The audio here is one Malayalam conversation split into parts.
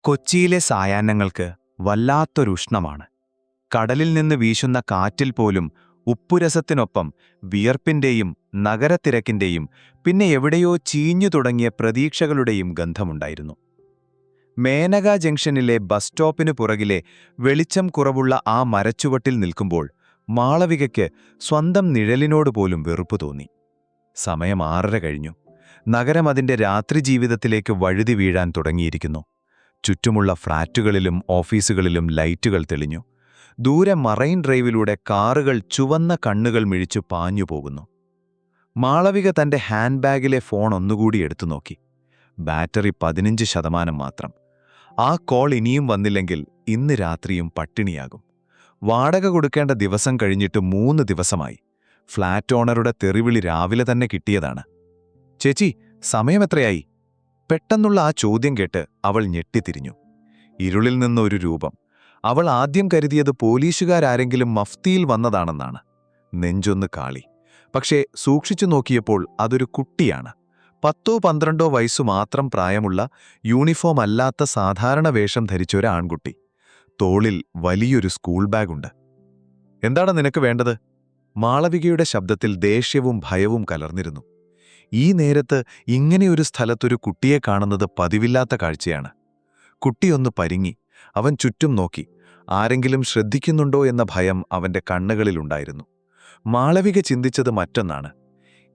കൊച്ചിയിലെ സായാഹ്നങ്ങൾക്ക് വല്ലാത്തൊരുഷ്ണമാണ്. കടലിൽ നിന്ന് വീശുന്ന കാറ്റിൽ പോലും ഉപ്പുരസത്തിനൊപ്പം വിയർപ്പിന്റെയും നഗരത്തിരക്കിന്റെയും പിന്നെ എവിടെയോ ചീഞ്ഞു തുടങ്ങിയ പ്രതീക്ഷകളുടെയും ഗന്ധമുണ്ടായിരുന്നു. മേനക ജംഗ്ഷനിലെ ബസ് സ്റ്റോപ്പിനു പുറകിലെ വെളിച്ചം കുറവുള്ള ആ മരച്ചുവട്ടിൽ നിൽക്കുമ്പോൾ മാളവികയ്ക്ക് സ്വന്തം നിഴലിനോട് പോലും വെറുപ്പു തോന്നി. സമയം 6:30 കഴിഞ്ഞു. നഗരം അതിന്റെ രാത്രി ജീവിതത്തിലേക്ക് വഴുതി വീഴാൻ തുടങ്ങിയിരിക്കുന്നു. ചുറ്റുമുള്ള ഫ്ളാറ്റുകളിലും ഓഫീസുകളിലും ലൈറ്റുകൾ തെളിഞ്ഞു. ദൂരെ മറൈൻ ഡ്രൈവിലൂടെ കാറുകൾ ചുവന്ന കണ്ണുകൾ മിഴിച്ചു പാഞ്ഞുപോകുന്നു. മാളവിക തന്റെ ഹാൻഡ് ബാഗിലെ ഫോൺ ഒന്നുകൂടി എടുത്തു നോക്കി. ബാറ്ററി 15% മാത്രം. ആ കോൾ ഇനിയും വന്നില്ലെങ്കിൽ ഇന്ന് രാത്രിയും പട്ടിണിയാകും. വാടക കൊടുക്കേണ്ട ദിവസം കഴിഞ്ഞിട്ട് 3 ദിവസമായി. ഫ്ളാറ്റ് ഓണറുടെ തെറിവിളി രാവിലെ തന്നെ കിട്ടിയതാണ്. ചേച്ചി, സമയമെത്രയായി? പെട്ടെന്നുള്ള ആ ചോദ്യം കേട്ട് അവൾ ഞെട്ടിത്തിരിഞ്ഞു. ഇരുളിൽ നിന്നൊരു രൂപം. അവൾ ആദ്യം കരുതിയത് പോലീസുകാരാരെങ്കിലും മഫ്തിയിൽ വന്നതാണെന്നാണ്. നെഞ്ചൊന്ന് കാളി. പക്ഷേ സൂക്ഷിച്ചു നോക്കിയപ്പോൾ അതൊരു കുട്ടിയാണ്. 10-12 വയസ്സു മാത്രം പ്രായമുള്ള യൂണിഫോം അല്ലാത്ത സാധാരണ വേഷം ധരിച്ചൊരു ആൺകുട്ടി. തോളിൽ വലിയൊരു സ്കൂൾ ബാഗുണ്ട്. എന്താണ് നിനക്ക് വേണ്ടത്? മാളവികയുടെ ശബ്ദത്തിൽ ദേഷ്യവും ഭയവും കലർന്നിരുന്നു. ഈ നേരത്ത് ഇങ്ങനെയൊരു സ്ഥലത്തൊരു കുട്ടിയെ കാണുന്നത് പതിവില്ലാത്ത കാഴ്ചയാണ്. കുട്ടിയൊന്ന് പരിങ്ങി. അവൻ ചുറ്റും നോക്കി. ആരെങ്കിലും ശ്രദ്ധിക്കുന്നുണ്ടോ എന്ന ഭയം അവന്റെ കണ്ണുകളിലുണ്ടായിരുന്നു. മാളവിക ചിന്തിച്ചത് മറ്റൊന്നാണ്.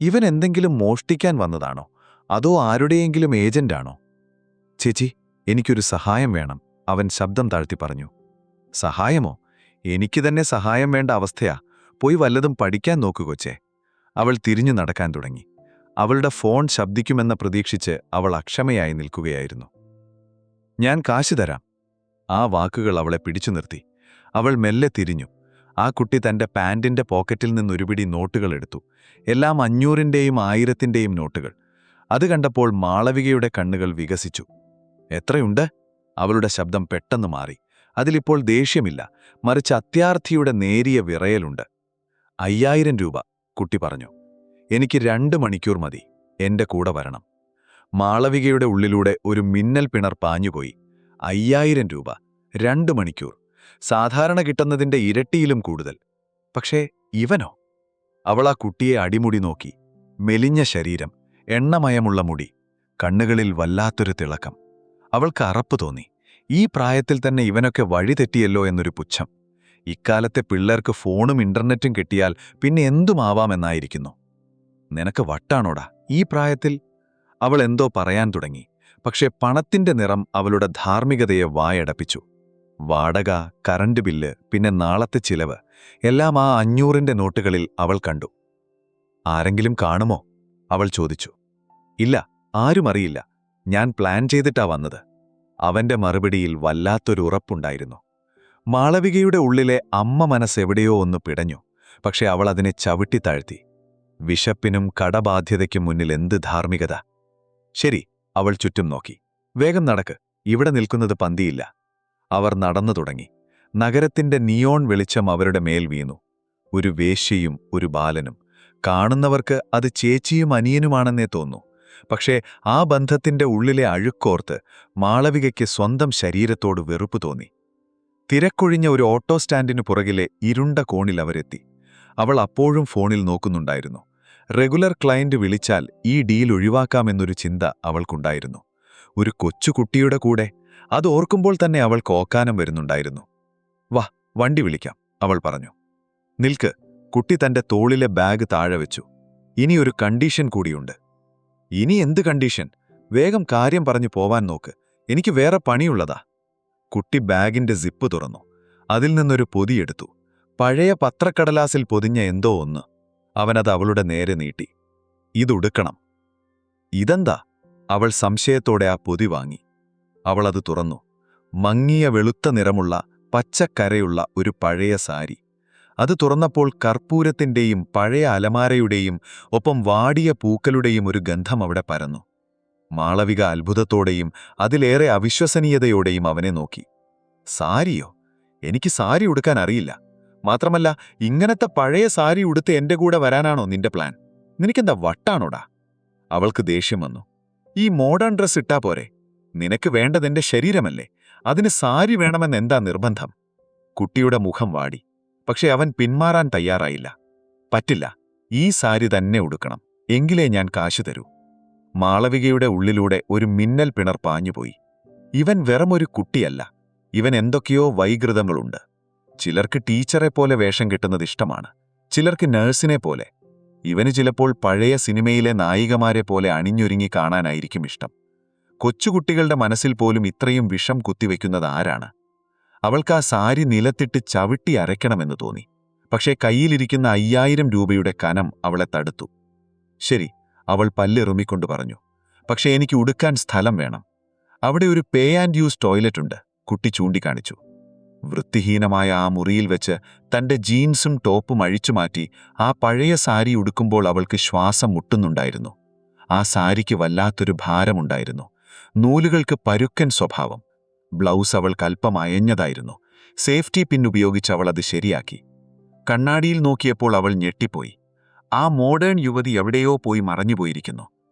ഇവൻ എന്തെങ്കിലും മോഷ്ടിക്കാൻ വന്നതാണോ, അതോ ആരുടെയെങ്കിലും ഏജന്റാണോ? ചേച്ചി, എനിക്കൊരു സഹായം വേണം, അവൻ ശബ്ദം താഴ്ത്തി പറഞ്ഞു. സഹായമോ? എനിക്ക് തന്നെ സഹായം വേണ്ട അവസ്ഥയാ. പോയി വല്ലതും പഠിക്കാൻ നോക്കു കൊച്ചേ. അവൾ തിരിഞ്ഞു നടക്കാൻ തുടങ്ങി. അവളുടെ ഫോൺ ശബ്ദിക്കുമെന്ന പ്രതീക്ഷിച്ച് അവൾ അക്ഷമയായി നിൽക്കുകയായിരുന്നു. ഞാൻ കാശ് തരാം. ആ വാക്കുകൾ അവളെ പിടിച്ചു നിർത്തി. അവൾ മെല്ലെ തിരിഞ്ഞു. ആ കുട്ടി തന്റെ പാന്റിന്റെ പോക്കറ്റിൽ നിന്നൊരുപിടി നോട്ടുകൾ എടുത്തു. എല്ലാം 500-ന്റെയും 1000-ന്റെയും നോട്ടുകൾ. അത് കണ്ടപ്പോൾ മാളവികയുടെ കണ്ണുകൾ വികസിച്ചു. എത്രയുണ്ട്? അവളുടെ ശബ്ദം പെട്ടെന്ന് മാറി. അതിലിപ്പോൾ ദേഷ്യമില്ല, മറിച്ച് അത്യാർത്ഥിയുടെ നേരിയ വിറയലുണ്ട്. 5000 രൂപ, കുട്ടി പറഞ്ഞു. എനിക്ക് 2 മണിക്കൂർ മതി. എന്റെ കൂടെ വരണം. മാളവികയുടെ ഉള്ളിലൂടെ ഒരു മിന്നൽ പിണർ പാഞ്ഞുപോയി. 5000 രൂപ, 2 മണിക്കൂർ. സാധാരണ കിട്ടുന്നതിന്റെ ഇരട്ടിയിലും കൂടുതൽ. പക്ഷേ ഇവനോ? അവൾ ആ കുട്ടിയെ അടിമുടി നോക്കി. മെലിഞ്ഞ ശരീരം, എണ്ണമയമുള്ള മുടി, കണ്ണുകളിൽ വല്ലാത്തൊരു തിളക്കം. അവൾക്ക് അറപ്പ് തോന്നി. ഈ പ്രായത്തിൽ തന്നെ ഇവനൊക്കെ വഴിതെറ്റിയല്ലോ എന്നൊരു പുച്ഛം. ഇക്കാലത്തെ പിള്ളേർക്ക് ഫോണും ഇന്റർനെറ്റും കിട്ടിയാൽ പിന്നെ എന്തുമാവാമെന്നായിരിക്കുന്നു. നിനക്ക് വട്ടാണോടാ ഈ പ്രായത്തിൽ? അവൾ എന്തോ പറയാൻ തുടങ്ങി. പക്ഷേ പണത്തിന്റെ നിറം അവളുടെ ധാർമ്മികതയെ വായടപ്പിച്ചു. വാടക, കറണ്ട് ബില്ല്, പിന്നെ നാളത്തെ ചിലവ് എല്ലാം ആ 500-ന്റെ നോട്ടുകളിൽ അവൾ കണ്ടു. ആരെങ്കിലും കാണുമോ? അവൾ ചോദിച്ചു. ഇല്ല, ആരും അറിയില്ല. ഞാൻ പ്ലാൻ ചെയ്തിട്ടാ വന്നത്. അവന്റെ മറുപടിയിൽ വല്ലാത്തൊരു ഉറപ്പുണ്ടായിരുന്നു. മാളവികയുടെ ഉള്ളിലെ അമ്മ മനസ്സെവിടെയോ ഒന്ന് പിടഞ്ഞു. പക്ഷെ അവൾ അതിനെ ചവിട്ടിത്താഴ്ത്തി. വിശപ്പിനും കടബാധ്യതയ്ക്കും മുന്നിൽ എന്ത് ധാർമ്മികത? ശരി, അവൾ ചുറ്റും നോക്കി. വേഗം നടക്ക്, ഇവിടെ നിൽക്കുന്നത് പന്തിയില്ല. അവർ നടന്നു തുടങ്ങി. നഗരത്തിന്റെ നിയോൺ വെളിച്ചം അവരുടെ മേൽ വീണു. ഒരു വേശ്യയും ഒരു ബാലനും. കാണുന്നവർക്ക് അത് ചേച്ചിയും അനിയനുമാണെന്നേ തോന്നൂ. പക്ഷേ ആ ബന്ധത്തിന്റെ ഉള്ളിലെ അഴുക്കോർത്ത് മാളവികയ്ക്ക് സ്വന്തം ശരീരത്തോട് വെറുപ്പ് തോന്നി. തിരക്കൊഴിഞ്ഞ ഒരു ഓട്ടോ സ്റ്റാൻഡിനു പുറകിലെ ഇരുണ്ട കോണിൽ അവരെത്തി. അവൾ അപ്പോഴും ഫോണിൽ നോക്കുന്നുണ്ടായിരുന്നു. റെഗുലർ ക്ലയന്റ് വിളിച്ചാൽ ഈ ഡീൽ ഒഴിവാക്കാമെന്നൊരു ചിന്ത അവൾക്കുണ്ടായിരുന്നു. ഒരു കൊച്ചുകുട്ടിയുടെ കൂടെ. അത് ഓർക്കുമ്പോൾ തന്നെ അവൾക്ക് ഓക്കാനം വരുന്നുണ്ടായിരുന്നു. വാ, വണ്ടി വിളിക്കാം, അവൾ പറഞ്ഞു. നിൽക്ക്. കുട്ടി തന്റെ തോളിലെ ബാഗ് താഴെ വെച്ചു. ഇനിയൊരു കണ്ടീഷൻ കൂടിയുണ്ട്. ഇനി എന്ത് കണ്ടീഷൻ? വേഗം കാര്യം പറഞ്ഞു പോവാൻ നോക്ക്. എനിക്ക് വേറെ പണിയുള്ളതാ. കുട്ടി ബാഗിന്റെ സിപ്പ് തുറന്നു. അതിൽ നിന്നൊരു പൊതിയെടുത്തു. പഴയ പത്രക്കടലാസിൽ പൊതിഞ്ഞ എന്തോ ഒന്ന്. അവനത് അവളുടെ നേരെ നീട്ടി. ഇതുടുക്കണം. ഇതെന്താ? അവൾ സംശയത്തോടെ ആ പൊതി വാങ്ങി. അവളത് തുറന്നു. മങ്ങിയ വെളുത്ത നിറമുള്ള പച്ചക്കരയുള്ള ഒരു പഴയ സാരി. അത് തുറന്നപ്പോൾ കർപ്പൂരത്തിന്റെയും പഴയ അലമാരയുടെയും ഒപ്പം വാടിയ പൂക്കളുടെയും ഒരു ഗന്ധം അവിടെ പരന്നു. മാളവിക അത്ഭുതത്തോടെയും അതിലേറെ അവിശ്വസനീയതയോടെയും അവനെ നോക്കി. സാരിയോ? എനിക്ക് സാരി ഉടുക്കാൻ അറിയില്ല. മാത്രമല്ല, ഇങ്ങനത്തെ പഴയ സാരി ഉടുത്ത് എന്റെ കൂടെ വരാനാണോ നിന്റെ പ്ലാൻ? നിനക്കെന്താ വട്ടാണോടാ? അവൾക്ക് ദേഷ്യം വന്നു. ഈ മോഡേൺ ഡ്രസ് ഇട്ടാ പോരെ? നിനക്ക് വേണ്ടതെന്റെ ശരീരമല്ലേ? അതിന് സാരി വേണമെന്നെന്താ നിർബന്ധം? കുട്ടിയുടെ മുഖം വാടി. പക്ഷെ അവൻ പിന്മാറാൻ തയ്യാറായില്ല. പറ്റില്ല, ഈ സാരി തന്നെ ഉടുക്കണം, എങ്കിലേ ഞാൻ കാശ് തരൂ. മാളവികയുടെ ഉള്ളിലൂടെ ഒരു മിന്നൽ പിണർ പാഞ്ഞുപോയി. ഇവൻ വെറുമൊരു കുട്ടിയല്ല, ഇവൻ എന്തൊക്കെയോ വൈകൃതങ്ങളുണ്ട്. ചിലർക്ക് ടീച്ചറെ പോലെ വേഷം കെട്ടുന്നത് ഇഷ്ടമാണ്, ചിലർക്ക് നഴ്സിനെ പോലെ. ഇവന് ചിലപ്പോൾ പഴയ സിനിമയിലെ നായികമാരെ പോലെ അണിഞ്ഞൊരുങ്ങി കാണാനായിരിക്കും ഇഷ്ടം. കൊച്ചുകുട്ടികളുടെ മനസ്സിൽ പോലും ഇത്രയും വിഷം കുത്തിവെക്കുന്നത് ആരാണ്? അവൾക്ക് ആ സാരി നിലത്തിട്ട് ചവിട്ടി അരയ്ക്കണമെന്ന് തോന്നി. പക്ഷേ കയ്യിലിരിക്കുന്ന 5000 രൂപയുടെ കനം അവളെ തടുത്തു. ശരി, അവൾ പല്ലെറുമിക്കൊണ്ട് പറഞ്ഞു. പക്ഷേ എനിക്ക് ഉടുക്കാൻ സ്ഥലം വേണം. അവിടെ ഒരു പേ ആൻഡ് യൂസ് ടോയ്ലറ്റ് ഉണ്ട്, കുട്ടി ചൂണ്ടിക്കാണിച്ചു. വൃത്തിഹീനമായ ആ മുറിയിൽ വെച്ച് തന്റെ ജീൻസും ടോപ്പും അഴിച്ചുമാറ്റി ആ പഴയ സാരി ഉടുക്കുമ്പോൾ അവൾക്ക് ശ്വാസം മുട്ടുന്നുണ്ടായിരുന്നു. ആ സാരിക്ക് വല്ലാത്തൊരു ഭാരമുണ്ടായിരുന്നു. നൂലുകൾക്ക് പരുക്കൻ സ്വഭാവം. ബ്ലൗസ് അവൾക്ക് അല്പം അയഞ്ഞതായിരുന്നു. സേഫ്റ്റി പിൻ ഉപയോഗിച്ച് അവൾ അത് ശരിയാക്കി. കണ്ണാടിയിൽ നോക്കിയപ്പോൾ അവൾ ഞെട്ടിപ്പോയി. ആ മോഡേൺ യുവതി എവിടെയോ പോയി മറഞ്ഞുപോയിരിക്കുന്നു.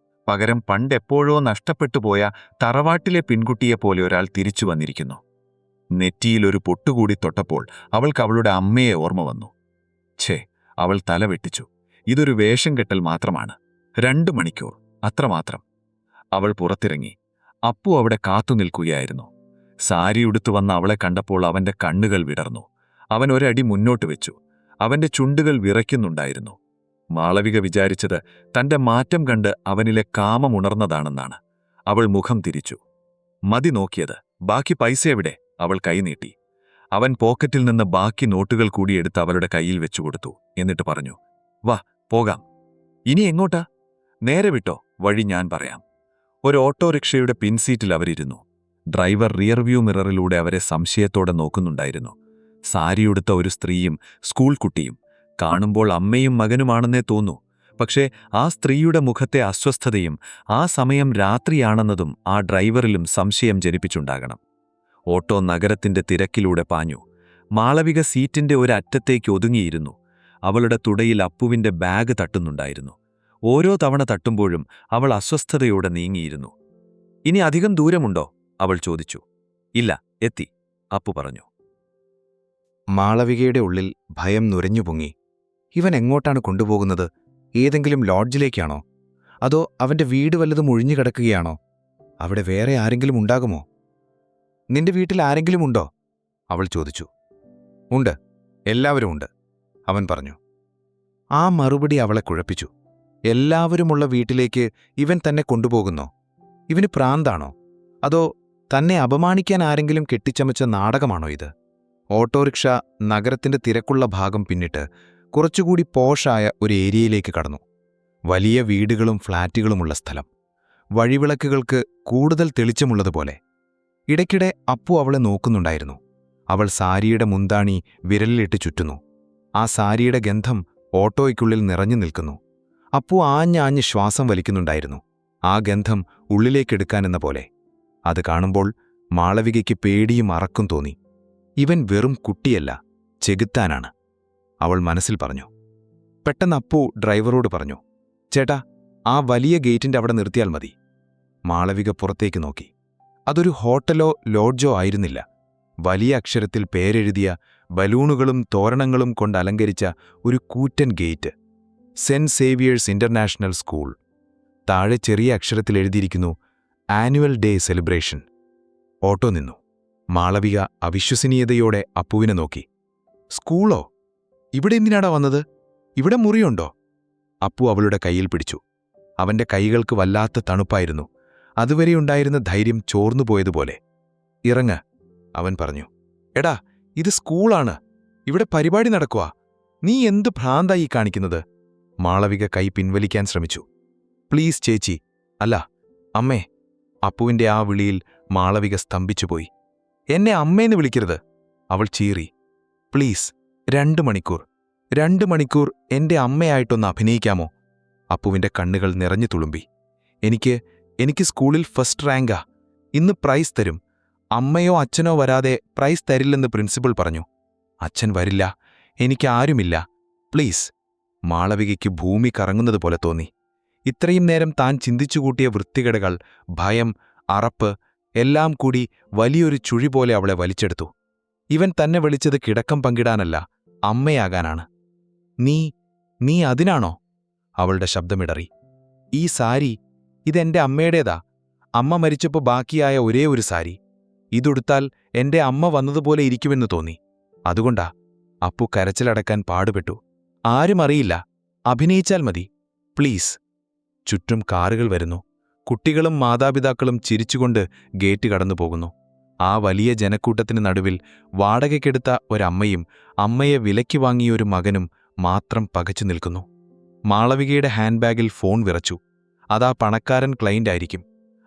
പകരം പണ്ടെപ്പോഴോ നഷ്ടപ്പെട്ടുപോയ തറവാട്ടിലെ പെൺകുട്ടിയെപ്പോലെ ഒരാൾ തിരിച്ചു വന്നിരിക്കുന്നു. നെറ്റിയിലൊരു പൊട്ടുകൂടി തൊട്ടപ്പോൾ അവൾക്ക് അവളുടെ അമ്മയെ ഓർമ്മ വന്നു. ഛേ, അവൾ തലവെട്ടിച്ചു. ഇതൊരു വേഷം കെട്ടൽ മാത്രമാണ്. 2 മണിക്കൂർ, അത്രമാത്രം. അവൾ പുറത്തിറങ്ങി. അപ്പു അവിടെ കാത്തുനിൽക്കുകയായിരുന്നു. സാരി ഉടുത്തു വന്ന അവളെ കണ്ടപ്പോൾ അവന്റെ കണ്ണുകൾ വിടർന്നു. അവൻ ഒരടി മുന്നോട്ട് വെച്ചു. അവന്റെ ചുണ്ടുകൾ വിറയ്ക്കുന്നുണ്ടായിരുന്നു. മാളവിക വിചാരിച്ചത് തന്റെ മാറ്റം കണ്ട് അവനിലെ കാമമുണർന്നതാണെന്നാണ്. അവൾ മുഖം തിരിച്ചു. മതി നോക്കിയത്, ബാക്കി പൈസ എവിടെ? അവൾ കൈനീട്ടി. അവൻ പോക്കറ്റിൽ നിന്ന് ബാക്കി നോട്ടുകൾ കൂടി എടുത്ത് അവളുടെ കയ്യിൽ വെച്ചുകൊടുത്തു. എന്നിട്ട് പറഞ്ഞു, വാ പോകാം. ഇനി എങ്ങോട്ടാ? നേരെ വിട്ടോ, വഴി ഞാൻ പറയാം. ഒരു ഓട്ടോറിക്ഷയുടെ പിൻസീറ്റിൽ അവരിരുന്നു. ഡ്രൈവർ റിയർവ്യൂ മിററിലൂടെ അവരെ സംശയത്തോടെ നോക്കുന്നുണ്ടായിരുന്നു. സാരിയുടുത്ത ഒരു സ്ത്രീയും സ്കൂൾ കുട്ടിയും. കാണുമ്പോൾ അമ്മയും മകനുമാണെന്നേ തോന്നൂ. പക്ഷേ ആ സ്ത്രീയുടെ മുഖത്തെ അസ്വസ്ഥതയും ആ സമയം രാത്രിയാണെന്നതും ആ ഡ്രൈവറിലും സംശയം ജനിപ്പിച്ചുണ്ടാകണം. ഓട്ടോ നഗരത്തിന്റെ തിരക്കിലൂടെ പാഞ്ഞു. മാളവിക സീറ്റിന്റെ ഒരറ്റത്തേക്ക് ഒതുങ്ങിയിരുന്നു. അവളുടെ തുടയിൽ അപ്പുവിന്റെ ബാഗ് തട്ടുന്നുണ്ടായിരുന്നു. ഓരോ തവണ തട്ടുമ്പോഴും അവൾ അസ്വസ്ഥതയോടെ നീങ്ങിയിരുന്നു. ഇനി അധികം ദൂരമുണ്ടോ? അവൾ ചോദിച്ചു. ഇല്ല, എത്തി, അപ്പു പറഞ്ഞു. മാളവികയുടെ ഉള്ളിൽ ഭയം നുരഞ്ഞുപൊങ്ങി. ഇവൻ എങ്ങോട്ടാണ് കൊണ്ടുപോകുന്നത്? ഏതെങ്കിലും ലോഡ്ജിലേക്കാണോ? അതോ അവന്റെ വീട് വല്ലതും ഒഴിഞ്ഞുകിടക്കുകയാണോ? അവിടെ വേറെ ആരെങ്കിലും ഉണ്ടാകുമോ? നിന്റെ വീട്ടിൽ ആരെങ്കിലും ഉണ്ടോ? അവൾ ചോദിച്ചു. ഉണ്ട്, എല്ലാവരും ഉണ്ട്, അവൻ പറഞ്ഞു. ആ മറുപടി അവളെ കുഴപ്പിച്ചു. എല്ലാവരുമുള്ള വീട്ടിലേക്ക് ഇവൻ തന്നെ കൊണ്ടുപോകുന്നോ? ഇവന് പ്രാന്താണോ? അതോ തന്നെ അപമാനിക്കാൻ ആരെങ്കിലും കെട്ടിച്ചമച്ച നാടകമാണോ ഇത്? ഓട്ടോറിക്ഷ നഗരത്തിന്റെ തിരക്കുള്ള ഭാഗം പിന്നിട്ട് കുറച്ചുകൂടി പോഷായ ഒരു ഏരിയയിലേക്ക് കടന്നു. വലിയ വീടുകളും ഫ്ളാറ്റുകളുമുള്ള സ്ഥലം. വഴിവിളക്കുകൾക്ക് കൂടുതൽ തെളിച്ചമുള്ളതുപോലെ. ഇടയ്ക്കിടെ അപ്പു അവളെ നോക്കുന്നുണ്ടായിരുന്നു. അവൾ സാരിയുടെ മുന്താണി വിരലിലിട്ട് ചുറ്റുന്നു. ആ സാരിയുടെ ഗന്ധം ഓട്ടോയ്ക്കുള്ളിൽ നിറഞ്ഞു നിൽക്കുന്നു. അപ്പു ആഞ്ഞാഞ്ഞ് ശ്വാസം വലിക്കുന്നുണ്ടായിരുന്നു, ആ ഗന്ധം ഉള്ളിലേക്കെടുക്കാനെന്ന പോലെ. അത് കാണുമ്പോൾ മാളവികയ്ക്ക് പേടിയും അറക്കും തോന്നി. ഇവൻ വെറും കുട്ടിയല്ല, ചെകുത്താനാണ്, അവൾ മനസ്സിൽ പറഞ്ഞു. പെട്ടെന്ന് അപ്പു ഡ്രൈവറോട് പറഞ്ഞു, ചേട്ടാ, ആ വലിയ ഗേറ്റിന്റെ അവിടെ നിർത്തിയാൽ മതി. മാളവിക പുറത്തേക്ക് നോക്കി. അതൊരു ഹോട്ടലോ ലോഡ്ജോ ആയിരുന്നില്ല. വലിയ അക്ഷരത്തിൽ പേരെഴുതിയ ബലൂണുകളും തോരണങ്ങളും കൊണ്ട് അലങ്കരിച്ച ഒരു കൂറ്റൻ gate. Saint Xavier's international school. താഴെ ചെറിയ അക്ഷരത്തിൽ എഴുതിയിരിക്കുന്നു, ആനുവൽ ഡേ സെലിബ്രേഷൻ. ഓട്ടോ നിന്നു. മാളവിക അവിശ്വസനീയതയോടെ അപ്പുവിനെ നോക്കി. സ്കൂളോ? ഇവിടെ എന്തിനാടാ വന്നത്? ഇവിടെ മുറിയുണ്ടോ? അപ്പു അവളുടെ കയ്യിൽ പിടിച്ചു. അവന്റെ കൈകൾക്ക് വല്ലാത്ത തണുപ്പായിരുന്നു. അതുവരെയുണ്ടായിരുന്ന ധൈര്യം ചോർന്നുപോയതുപോലെ. ഇറങ്ങ്, അവൻ പറഞ്ഞു. എടാ, ഇത് സ്കൂളാണ്, ഇവിടെ പരിപാടി നടക്കുക. നീ എന്ത് ഭ്രാന്തായി കാണിക്കുന്നത്? മാളവിക കൈ പിൻവലിക്കാൻ ശ്രമിച്ചു. പ്ലീസ് ചേച്ചി. അല്ല, അമ്മേ. അപ്പുവിന്റെ ആ വിളിയിൽ മാളവിക സ്തംഭിച്ചുപോയി. എന്നെ അമ്മേന്ന് വിളിക്കരുത്, അവൾ ചീറി. പ്ലീസ്, 2 മണിക്കൂർ 2 മണിക്കൂർ എന്റെ അമ്മയായിട്ടൊന്ന് അഭിനയിക്കാമോ? അപ്പുവിന്റെ കണ്ണുകൾ നിറഞ്ഞു തുളുമ്പി. എനിക്ക് സ്കൂളിൽ ഫസ്റ്റ് റാങ്കാ. ഇന്ന് പ്രൈസ് തരും. അമ്മയോ അച്ഛനോ വരാതെ പ്രൈസ് തരില്ലെന്ന് പ്രിൻസിപ്പൽ പറഞ്ഞു. അച്ഛൻ വരില്ല, എനിക്കാരുമില്ല. പ്ലീസ്. മാളവികയ്ക്ക് ഭൂമി കറങ്ങുന്നതുപോലെ തോന്നി. ഇത്രയും നേരം താൻ ചിന്തിച്ചുകൂട്ടിയ വൃത്തികേടുകൾ, ഭയം, അറപ്പ്, എല്ലാം കൂടി വലിയൊരു ചുഴി പോലെ അവളെ വലിച്ചെടുത്തു. ഇവൻ തന്നെ വിളിച്ചത് കിടക്കം പങ്കിടാനല്ല, അമ്മയാകാനാണ്. നീ അതിനാണോ? അവളുടെ ശബ്ദമിടറി. ഈ സാരി, ഇതെന്റെ അമ്മയുടേതാ. അമ്മ മരിച്ചപ്പോൾ ബാക്കിയായ ഒരേ ഒരു സാരി. ഇതുടുത്താൽ എന്റെ അമ്മ വന്നതുപോലെ ഇരിക്കുമെന്ന് തോന്നി. അതുകൊണ്ടാ. അപ്പു കരച്ചിലടക്കാൻ പാടുപെട്ടു. ആരും അറിയില്ല, അഭിനയിച്ചാൽ മതി, പ്ലീസ്. ചുറ്റും കാറുകൾ വരുന്നു. കുട്ടികളും മാതാപിതാക്കളും ചിരിച്ചുകൊണ്ട് ഗേറ്റ് കടന്നുപോകുന്നു. ആ വലിയ ജനക്കൂട്ടത്തിന് നടുവിൽ വാടകയ്ക്കെടുത്ത ഒരമ്മയും അമ്മയെ വിലയ്ക്ക് വാങ്ങിയൊരു മകനും മാത്രം പകച്ചു നിൽക്കുന്നു. മാളവികയുടെ ഹാൻഡ് ബാഗിൽ ഫോൺ വിറച്ചു. അതാ പണക്കാരൻ ക്ലയന്റായിരിക്കും.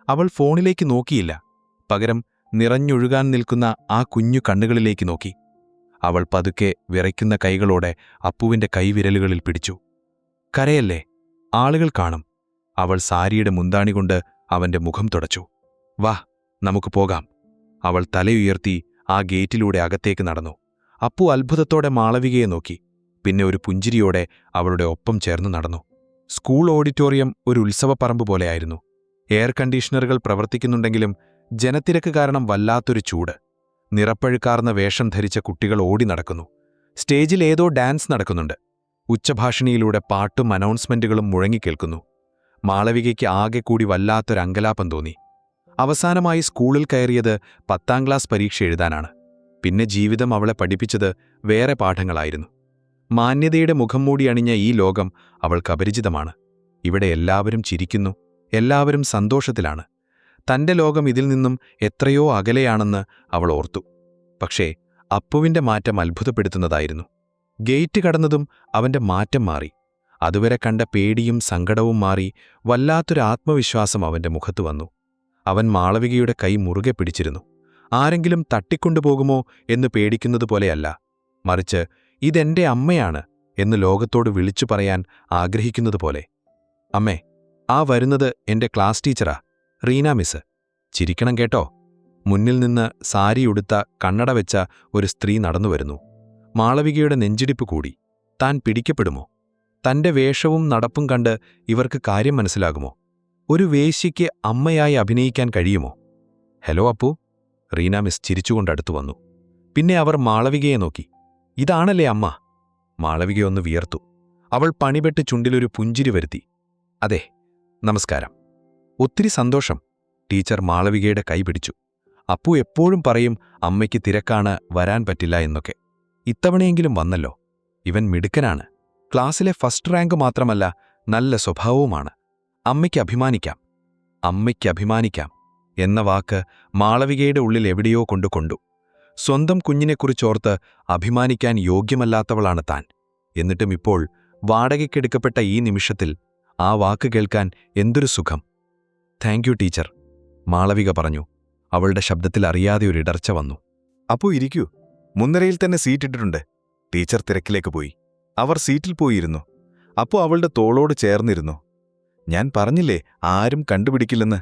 അവൾ ഫോണിലേക്ക് നോക്കിയില്ല. പകരം നിറഞ്ഞൊഴുകാൻ നിൽക്കുന്ന ആ കുഞ്ഞു കണ്ണുകളിലേക്ക് നോക്കി. അവൾ പതുക്കെ വിറയ്ക്കുന്ന കൈകളോടെ അപ്പുവിന്റെ കൈവിരലുകളിൽ പിടിച്ചു. കരയല്ലേ, ആളുകൾ കാണും. അവൾ സാരിയുടെ മുന്താണികൊണ്ട് അവന്റെ മുഖം തുടച്ചു. വാ, നമുക്ക് പോകാം. അവൾ തലയുയർത്തി ആ ഗേറ്റിലൂടെ അകത്തേക്ക് നടന്നു. അപ്പു അത്ഭുതത്തോടെ മാളവികയെ നോക്കി. പിന്നെ ഒരു പുഞ്ചിരിയോടെ അവളുടെ ഒപ്പം ചേർന്നു നടന്നു. സ്കൂൾ ഓഡിറ്റോറിയം ഒരു ഉത്സവപ്പറമ്പ് പോലെയായിരുന്നു. എയർ കണ്ടീഷണറുകൾ പ്രവർത്തിക്കുന്നുണ്ടെങ്കിലും ജനത്തിരക്ക് കാരണം വല്ലാത്തൊരു ചൂട്. നിറപ്പഴുക്കാർന്ന വേഷം ധരിച്ച കുട്ടികൾ ഓടി നടക്കുന്നു. സ്റ്റേജിൽ ഏതോ ഡാൻസ് നടക്കുന്നുണ്ട്. ഉച്ചഭാഷിണിയിലൂടെ പാട്ടും അനൗൺസ്മെന്റുകളും മുഴങ്ങിക്കേൾക്കുന്നു. മാളവികയ്ക്ക് ആകെ കൂടി വല്ലാത്തൊരങ്കലാപം തോന്നി. അവസാനമായി സ്കൂളിൽ കയറിയത് 10ാം ക്ലാസ് പരീക്ഷ എഴുതാനാണ്. പിന്നെ ജീവിതം അവളെ പഠിപ്പിച്ചത് വേറെ പാഠങ്ങളായിരുന്നു. മാന്യതയുടെ മുഖം മൂടി അണിഞ്ഞ ഈ ലോകം അവൾക്ക് അപരിചിതമാണ്. ഇവിടെ എല്ലാവരും ചിരിക്കുന്നു, എല്ലാവരും സന്തോഷത്തിലാണ്. തന്റെ ലോകം ഇതിൽ നിന്നും എത്രയോ അകലെയാണെന്ന് അവൾ ഓർത്തു. പക്ഷേ അപ്പുവിന്റെ മാറ്റം അത്ഭുതപ്പെടുത്തുന്നതായിരുന്നു. ഗേറ്റ് കടന്നതും അവന്റെ മാറ്റം മാറി. അതുവരെ കണ്ട പേടിയും സങ്കടവും മാറി വല്ലാത്തൊരു ആത്മവിശ്വാസം അവന്റെ മുഖത്തു വന്നു. അവൻ മാളവികയുടെ കൈ മുറുകെ പിടിച്ചിരുന്നു. ആരെങ്കിലും തട്ടിക്കൊണ്ടുപോകുമോ എന്ന് പേടിക്കുന്നതുപോലെയല്ല, മറിച്ച് ഇതെന്റെ അമ്മയാണ് എന്ന് ലോകത്തോട് വിളിച്ചു പറയാൻ ആഗ്രഹിക്കുന്നതുപോലെ. അമ്മേ, ആ വരുന്നത് എന്റെ ക്ലാസ് ടീച്ചറാ, റീന മിസ്. ചിരിക്കണം കേട്ടോ. മുന്നിൽ നിന്ന് സാരിയുടുത്ത കണ്ണട വെച്ച ഒരു സ്ത്രീ നടന്നുവരുന്നു. മാളവികയുടെ നെഞ്ചിടിപ്പ് കൂടി. താൻ പിടിക്കപ്പെടുമോ? തന്റെ വേഷവും നടപ്പും കണ്ട് ഇവർക്ക് കാര്യം മനസ്സിലാകുമോ? ഒരു വേശ്യയ്ക്ക് അമ്മയായി അഭിനയിക്കാൻ കഴിയുമോ? ഹലോ അപ്പു. റീന മിസ് ചിരിച്ചുകൊണ്ടടുത്തു വന്നു. പിന്നെ അവർ മാളവികയെ നോക്കി. ഇതാണല്ലേ അമ്മ? മാളവികയൊന്ന് വിയർത്തു. അവൾ പണിപെട്ട് ചുണ്ടിലൊരു പുഞ്ചിരി വരുത്തി. അതെ, നമസ്കാരം. ഒത്തിരി സന്തോഷം. ടീച്ചർ മാളവികയുടെ കൈ പിടിച്ചു. അപ്പു എപ്പോഴും പറയും അമ്മയ്ക്ക് തിരക്കാണ്, വരാൻ പറ്റില്ല എന്നൊക്കെ. ഇത്തവണയെങ്കിലും വന്നല്ലോ. ഇവൻ മിടുക്കനാണ്. ക്ലാസ്സിലെ ഫസ്റ്റ് റാങ്ക് മാത്രമല്ല, നല്ല സ്വഭാവവുമാണ്. അമ്മയ്ക്കഭിമാനിക്കാം എന്ന വാക്ക് മാളവികയുടെ ഉള്ളിൽ എവിടെയോ കൊണ്ടു. സ്വന്തം കുഞ്ഞിനെക്കുറിച്ചോർത്ത് അഭിമാനിക്കാൻ യോഗ്യമല്ലാത്തവളാണ് താൻ. എന്നിട്ടും ഇപ്പോൾ വാടകയ്ക്കെടുക്കപ്പെട്ട ഈ നിമിഷത്തിൽ ആ വാക്ക് കേൾക്കാൻ എന്തൊരു സുഖം. താങ്ക് യു ടീച്ചർ, മാളവിക പറഞ്ഞു. അവളുടെ ശബ്ദത്തിൽ അറിയാതെ ഒരു ഇടർച്ച വന്നു. അപ്പോ ഇരിക്കൂ, മുൻനിരയിൽ തന്നെ സീറ്റിട്ടിട്ടുണ്ട്. ടീച്ചർ തിരക്കിലേക്ക് പോയി. അവർ സീറ്റിൽ പോയിരുന്നു. അപ്പോ അവളുടെ തോളോട് ചേർന്നിരുന്നു. ഞാൻ പറഞ്ഞില്ലേ ആരും കണ്ടുപിടിക്കില്ലെന്ന്.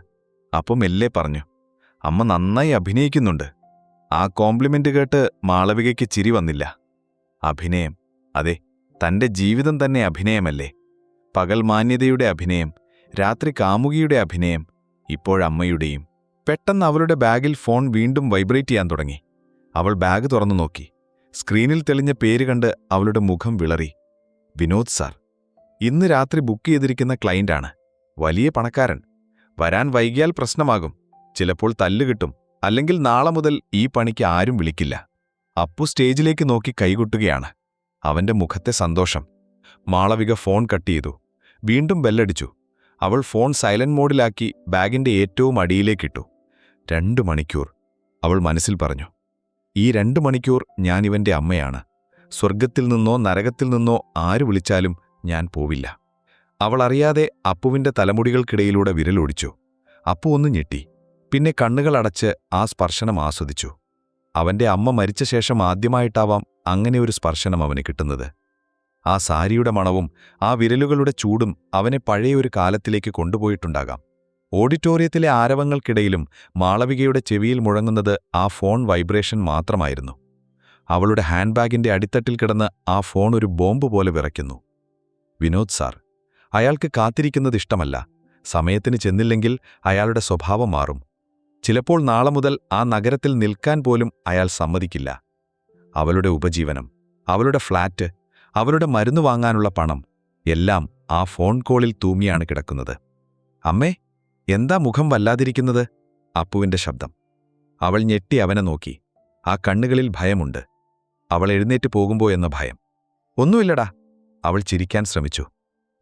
അപ്പം മെല്ലെ പറഞ്ഞു, അമ്മ നന്നായി അഭിനയിക്കുന്നുണ്ട്. ആ കോംപ്ലിമെന്റ് കേട്ട് മാളവികയ്ക്ക് ചിരി വന്നില്ല. അഭിനയം, അതെ, തന്റെ ജീവിതം തന്നെ അഭിനയമല്ലേ. പകൽ മാന്യതയുടെ അഭിനയം, രാത്രി കാമുകിയുടെ അഭിനയം, ഇപ്പോഴമ്മയുടെയും. പെട്ടെന്ന് അവളുടെ ബാഗിൽ ഫോൺ വീണ്ടും വൈബ്രേറ്റ് ചെയ്യാൻ തുടങ്ങി. അവൾ ബാഗ് തുറന്നു നോക്കി. സ്ക്രീനിൽ തെളിഞ്ഞ പേര് കണ്ട് അവളുടെ മുഖം വിളറി. വിനോദ് സാർ. ഇന്ന് രാത്രി ബുക്ക് ചെയ്തിരിക്കുന്ന ക്ലയന്റാണ്. വലിയ പണക്കാരൻ. വരാൻ വൈകിയാൽ പ്രശ്നമാകും. ചിലപ്പോൾ തല്ലുകിട്ടും. അല്ലെങ്കിൽ നാളെ മുതൽ ഈ പണിക്ക് ആരും വിളിക്കില്ല. അപ്പു സ്റ്റേജിലേക്ക് നോക്കി കൈകൊട്ടുകയാണ്. അവന്റെ മുഖത്തെ സന്തോഷം. മാളവിക ഫോൺ കട്ട് ചെയ്തു. വീണ്ടും ബെല്ലടിച്ചു. അവൾ ഫോൺ സൈലന്റ് മോഡിലാക്കി ബാഗിന്റെ ഏറ്റവും അടിയിലേക്കിട്ടു. 2 മണിക്കൂർ, അവൾ മനസ്സിൽ പറഞ്ഞു. ഈ 2 മണിക്കൂർ ഞാൻ ഇവന്റെ അമ്മയാണ്. സ്വർഗത്തിൽ നിന്നോ നരകത്തിൽ നിന്നോ ആര് വിളിച്ചാലും ഞാൻ പോവില്ല. അവൾ അറിയാതെ അപ്പുവിന്റെ തലമുടികൾക്കിടയിലൂടെ വിരലൊടിച്ചു. അപ്പു ഒന്ന് ഞെട്ടി. പിന്നെ കണ്ണുകളടച്ച് ആ സ്പർശനം ആസ്വദിച്ചു. അവന്റെ അമ്മ മരിച്ച ശേഷം ആദ്യമായിട്ടാവാം അങ്ങനെ ഒരു സ്പർശനം അവന് കിട്ടുന്നത്. ആ സാരിയുടെ മണവും ആ വിരലുകളുടെ ചൂടും അവനെ പഴയൊരു കാലത്തിലേക്ക് കൊണ്ടുപോയിട്ടുണ്ടാകാം. ഓഡിറ്റോറിയത്തിലെ ആരവങ്ങൾക്കിടയിലും മാളവികയുടെ ചെവിയിൽ മുഴങ്ങുന്നത് ആ ഫോൺ വൈബ്രേഷൻ മാത്രമായിരുന്നു. അവളുടെ ഹാൻഡ് ബാഗിന്റെ അടിത്തട്ടിൽ കിടന്ന് ആ ഫോൺ ഒരു ബോംബ് പോലെ വിറയ്ക്കുന്നു. വിനോദ് സാർ. അയാൾക്ക് കാത്തിരിക്കുന്നത് ഇഷ്ടമല്ല. സമയത്തിന് ചെന്നില്ലെങ്കിൽ അയാളുടെ സ്വഭാവം മാറും. ചിലപ്പോൾ നാളെ മുതൽ ആ നഗരത്തിൽ നിൽക്കാൻ പോലും അയാൾ സമ്മതിക്കില്ല. അവളുടെ ഉപജീവനം, അവളുടെ ഫ്ളാറ്റ്, അവളുടെ മരുന്ന് വാങ്ങാനുള്ള പണം എല്ലാം ആ ഫോൺ കോളിൽ തൂങ്ങിയാണ് കിടക്കുന്നത്. അമ്മേ, എന്താ മുഖം വല്ലാതിരിക്കുന്നത്? അപ്പുവിന്റെ ശബ്ദം. അവൾ ഞെട്ടി അവനെ നോക്കി. ആ കണ്ണുകളിൽ ഭയമുണ്ട്. അവൾ എഴുന്നേറ്റ് പോകുമ്പോ എന്ന ഭയം. ഒന്നുമില്ലടാ. അവൾ ചിരിക്കാൻ ശ്രമിച്ചു.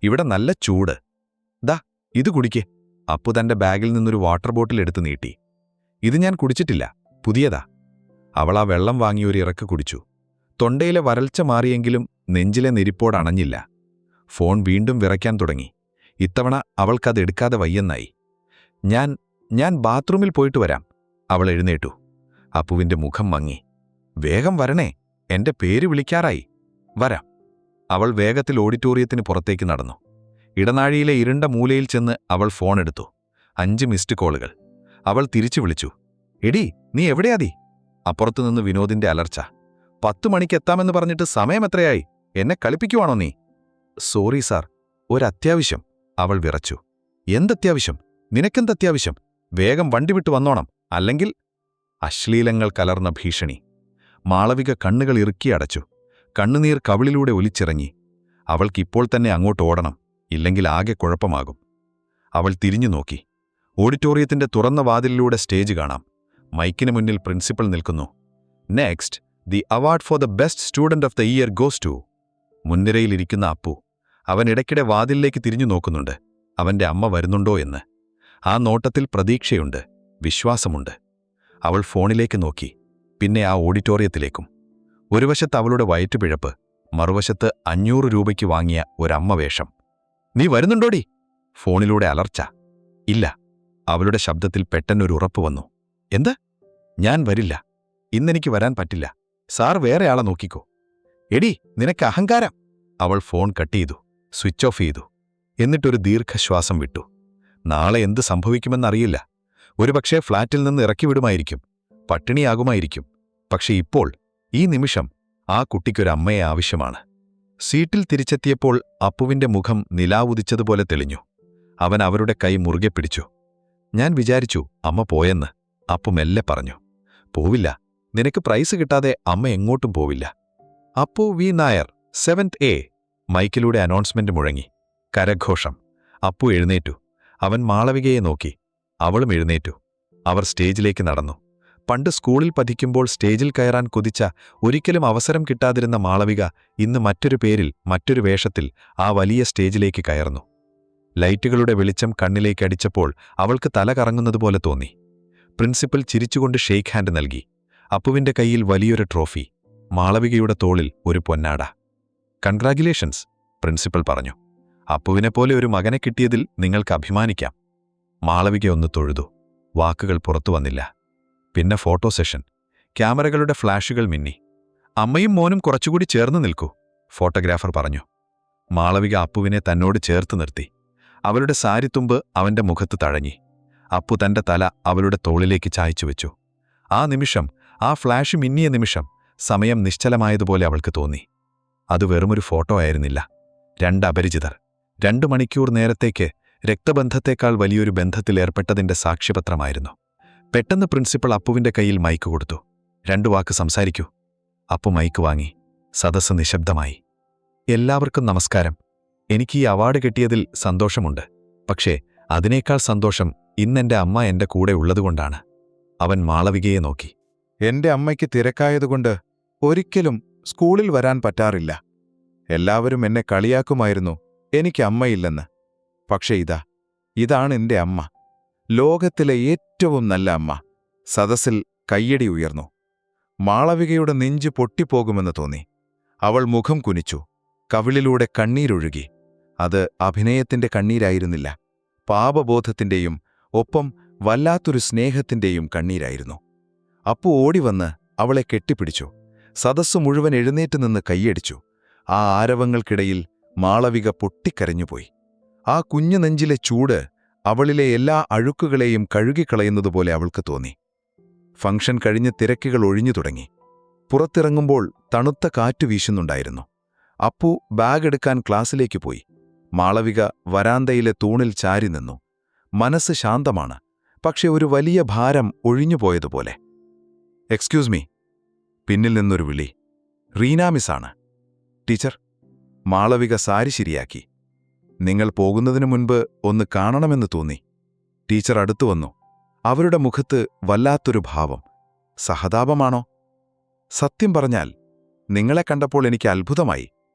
ഇവിടെ നല്ല ചൂട്. ദാ ഇത് കുടിക്ക്. അപ്പു തന്റെ ബാഗിൽ നിന്നൊരു വാട്ടർ ബോട്ടിൽ എടുത്തു നീട്ടി. ഇത് ഞാൻ കുടിച്ചിട്ടില്ല, പുതിയതാ. അവൾ ആ വെള്ളം വാങ്ങി ഒരു ഇറക്ക് കുടിച്ചു. തൊണ്ടയിലെ വരൾച്ച മാറിയെങ്കിലും നെഞ്ചിലെ നെരിപ്പോടണഞ്ഞില്ല. ഫോൺ വീണ്ടും വിറയ്ക്കാൻ തുടങ്ങി. ഇത്തവണ അവൾക്കത് എടുക്കാതെ വയ്യെന്നായി. ഞാൻ ബാത്റൂമിൽ പോയിട്ട് വരാം. അവൾ എഴുന്നേറ്റു. അപ്പുവിന്റെ മുഖം മങ്ങി. വേഗം വരണേ, എന്റെ പേര് വിളിക്കാറായി. വരാം. അവൾ വേഗത്തിൽ ഓഡിറ്റോറിയത്തിന് പുറത്തേക്ക് നടന്നു. ഇടനാഴിയിലെ ഇരുണ്ട മൂലയിൽ ചെന്ന് അവൾ ഫോണെടുത്തു. 5 മിസ്ഡ് കോളുകൾ. അവൾ തിരിച്ചു വിളിച്ചു. എടീ, നീ എവിടെയാതി? അപ്പുറത്തുനിന്ന് വിനോദിന്റെ അലർച്ച. 10 മണിക്ക് എത്താമെന്ന് പറഞ്ഞിട്ട് സമയം എത്രയായി? എന്നെ കളിപ്പിക്കുവാണോ നീ? സോറി സാർ, ഒരത്യാവശ്യം. അവൾ വിറച്ചു. എന്തത്യാവശ്യം? നിനക്കെന്തത്യാവശ്യം? വേഗം വണ്ടി വിട്ടു വന്നോണം, അല്ലെങ്കിൽ... അശ്ലീലങ്ങൾ കലർന്ന ഭീഷണി. മാളവിക കണ്ണുകൾ ഇറുക്കി അടച്ചു. കണ്ണുനീർ കവിളിലൂടെ ഒലിച്ചിറങ്ങി. അവൾക്കിപ്പോൾ തന്നെ അങ്ങോട്ട് ഓടണം, ഇല്ലെങ്കിൽ ആകെ കുഴപ്പമാകും. അവൾ തിരിഞ്ഞു നോക്കി. ഓഡിറ്റോറിയത്തിന്റെ തുറന്ന വാതിലിലൂടെ സ്റ്റേജ് കാണാം. മൈക്കിന് മുന്നിൽ പ്രിൻസിപ്പൽ നിൽക്കുന്നു. Next, the award for the best student of the year goes to. മുൻനിരയിലിരിക്കുന്ന അപ്പു. അവൻ ഇടയ്ക്കിടെ വാതിലിലേക്ക് തിരിഞ്ഞു നോക്കുന്നുണ്ട്. അവന്റെ അമ്മ വരുന്നുണ്ടോ എന്ന്. ആ നോട്ടത്തിൽ പ്രതീക്ഷയുണ്ട്, വിശ്വാസമുണ്ട്. അവൾ ഫോണിലേക്ക് നോക്കി, പിന്നെ ആ ഓഡിറ്റോറിയത്തിലേക്കും. ഒരു വശത്ത് അവളുടെ വയറ്റുപിഴപ്പ്, മറുവശത്ത് 500 രൂപയ്ക്ക് വാങ്ങിയ ഒരമ്മ വേഷം. നീ വരുന്നുണ്ടോടി? ഫോണിലൂടെ അലർച്ച. ഇല്ല. അവളുടെ ശബ്ദത്തിൽ പെട്ടെന്നൊരു ഉറപ്പ് വന്നു. എന്ത്? ഞാൻ വരില്ല. ഇന്നെനിക്ക് വരാൻ പറ്റില്ല. സാർ വേറെ ആളെ നോക്കിക്കോ. എടി, നിനക്ക് അഹങ്കാരം. അവൾ ഫോൺ കട്ട് ചെയ്തു, സ്വിച്ച് ഓഫ് ചെയ്തു. എന്നിട്ടൊരു ദീർഘശ്വാസം വിട്ടു. നാളെ എന്ത് സംഭവിക്കുമെന്നറിയില്ല. ഒരുപക്ഷേ ഫ്ളാറ്റിൽ നിന്ന് ഇറക്കിവിടുമായിരിക്കും, പട്ടിണിയാകുമായിരിക്കും. പക്ഷെ ഇപ്പോൾ, ഈ നിമിഷം, ആ കുട്ടിക്കൊരമ്മയെ ആവശ്യമാണ്. സീറ്റിൽ തിരിച്ചെത്തിയപ്പോൾ അപ്പുവിന്റെ മുഖം നിലാവുദിച്ചതുപോലെ തെളിഞ്ഞു. അവൻ അവരുടെ കൈ മുറുകെ പിടിച്ചു. ഞാൻ വിചാരിച്ചു അമ്മ പോയെന്ന്. അപ്പു മെല്ലെ പറഞ്ഞു. പോവില്ല. നിനക്ക് പ്രൈസ് കിട്ടാതെ അമ്മ എങ്ങോട്ടും പോവില്ല. Appu V Nair, 7th A. മൈക്കിലൂടെ അനൗൺസ്മെന്റ് മുഴങ്ങി. കരഘോഷം. അപ്പു എഴുന്നേറ്റു. അവൻ മാളവികയെ നോക്കി. അവളും എഴുന്നേറ്റു. അവർ സ്റ്റേജിലേക്ക് നടന്നു. പണ്ട് സ്കൂളിൽ പഠിക്കുമ്പോൾ സ്റ്റേജിൽ കയറാൻ കൊതിച്ച, ഒരിക്കലും അവസരം കിട്ടാതിരുന്ന മാളവിക ഇന്ന് മറ്റൊരു പേരിൽ, മറ്റൊരു വേഷത്തിൽ ആ വലിയ സ്റ്റേജിലേക്ക് കയർന്നു. ലൈറ്റുകളുടെ വെളിച്ചം കണ്ണിലേക്കടിച്ചപ്പോൾ അവൾക്ക് തല കറങ്ങുന്നതുപോലെ തോന്നി. പ്രിൻസിപ്പൽ ചിരിച്ചുകൊണ്ട് ഷെയ്ക്ക് ഹാൻഡ് നൽകി. അപ്പുവിന്റെ കയ്യിൽ വലിയൊരു ട്രോഫി, മാളവികയുടെ തോളിൽ ഒരു പൊന്നാട. കൺഗ്രാറ്റുലേഷൻസ്, പ്രിൻസിപ്പൽ പറഞ്ഞു. അപ്പുവിനെപ്പോലെ ഒരു മകനെ കിട്ടിയതിൽ നിങ്ങൾക്ക് അഭിമാനിക്കാം. മാളവിക ഒന്ന് തൊഴുതു. വാക്കുകൾ പുറത്തു വന്നില്ല. പിന്നെ ഫോട്ടോ സെഷൻ. ക്യാമറകളുടെ ഫ്ലാഷുകൾ മിന്നി. അമ്മയും മോനും കുറച്ചുകൂടി ചേർന്ന് നിൽക്കൂ, ഫോട്ടോഗ്രാഫർ പറഞ്ഞു. മാളവിക അപ്പുവിനെ തന്നോട് ചേർത്ത് നിർത്തി. അവളുടെ സാരിത്തുമ്പ് അവന്റെ മുഖത്ത് തഴഞ്ഞി. അപ്പു തന്റെ തല അവളുടെ തോളിലേക്ക് ചായച്ചു വെച്ചു. ആ നിമിഷം, ആ ഫ്ലാഷ് മിന്നിയ നിമിഷം, സമയം നിശ്ചലമായതുപോലെ അവൾക്ക് തോന്നി. അത് വെറുമൊരു ഫോട്ടോ ആയിരുന്നില്ല. 2 അപരിചിതർ 2 മണിക്കൂർ നേരത്തേക്ക് രക്തബന്ധത്തേക്കാൾ വലിയൊരു ബന്ധത്തിലേർപ്പെട്ടതിന്റെ സാക്ഷ്യപത്രമായിരുന്നു. പെട്ടെന്ന് പ്രിൻസിപ്പൽ അപ്പുവിന്റെ കയ്യിൽ മൈക്ക് കൊടുത്തു. 2 വാക്ക് സംസാരിക്കൂ. അപ്പു മൈക്ക് വാങ്ങി. സദസ്സ് നിശബ്ദമായി. എല്ലാവർക്കും നമസ്കാരം. എനിക്ക് ഈ അവാർഡ് കിട്ടിയതിൽ സന്തോഷമുണ്ട്. പക്ഷേ അതിനേക്കാൾ സന്തോഷം ഇന്നെന്റെ അമ്മ എന്റെ കൂടെ ഉള്ളതുകൊണ്ടാണ്. അവൻ മാളവികയെ നോക്കി. എന്റെ അമ്മയ്ക്ക് തിരക്കായതുകൊണ്ട് ഒരിക്കലും സ്കൂളിൽ വരാൻ പറ്റാറില്ല. എല്ലാവരും എന്നെ കളിയാക്കുമായിരുന്നു എനിക്ക് അമ്മയില്ലെന്ന്. പക്ഷേ ഇതാണ് എന്റെ അമ്മ, ലോകത്തിലെ ഏറ്റവും നല്ല അമ്മ. സദസ്സിൽ കയ്യടി ഉയർന്നു. മാളവികയുടെ നെഞ്ച് പൊട്ടിപ്പോകുമെന്ന് തോന്നി. അവൾ മുഖം കുനിച്ചു. കവിളിലൂടെ കണ്ണീരൊഴുകി. അത് അഭിനയത്തിന്റെ കണ്ണീരായിരുന്നില്ല, പാപബോധത്തിന്റെയും ഒപ്പം വല്ലാത്തൊരു സ്നേഹത്തിന്റെയും കണ്ണീരായിരുന്നു. അപ്പു ഓടിവന്ന് അവളെ കെട്ടിപ്പിടിച്ചു. സദസ്സു മുഴുവൻ എഴുന്നേറ്റ് നിന്ന് കൈയടിച്ചു. ആ ആരവങ്ങൾക്കിടയിൽ മാളവിക പൊട്ടിക്കരഞ്ഞുപോയി. ആ കുഞ്ഞു നെഞ്ചിലെ ചൂട് അവളിലെ എല്ലാ അഴുക്കുകളെയും കഴുകിക്കളയുന്നതുപോലെ അവൾക്ക് തോന്നി. ഫംഗ്ഷൻ കഴിഞ്ഞ് തിരക്കുകൾ ഒഴിഞ്ഞു തുടങ്ങി. പുറത്തിറങ്ങുമ്പോൾ തണുത്ത കാറ്റു വീശുന്നുണ്ടായിരുന്നു. അപ്പു ബാഗ് എടുക്കാൻ ക്ലാസ്സിലേക്ക് പോയി. മാളവിക വരാന്തയിലെ തൂണിൽ ചാരി നിന്നു. മനസ്സ് ശാന്തമാണ്, പക്ഷെ ഒരു വലിയ ഭാരം ഒഴിഞ്ഞുപോയതുപോലെ. Excuse me. പിന്നിൽ നിന്നൊരു വിളി. റീന മിസ്സാണ്. ടീച്ചർ. മാളവിക സാരി ശരിയാക്കി. നിങ്ങൾ പോകുന്നതിനു മുൻപ് ഒന്ന് കാണണമെന്ന് തോന്നി. ടീച്ചർ അടുത്തു വന്നു. അവരുടെ മുഖത്ത് വല്ലാത്തൊരു ഭാവം. സഹതാപമാണോ? സത്യം പറഞ്ഞാൽ നിങ്ങളെ കണ്ടപ്പോൾ എനിക്ക് അത്ഭുതമായി,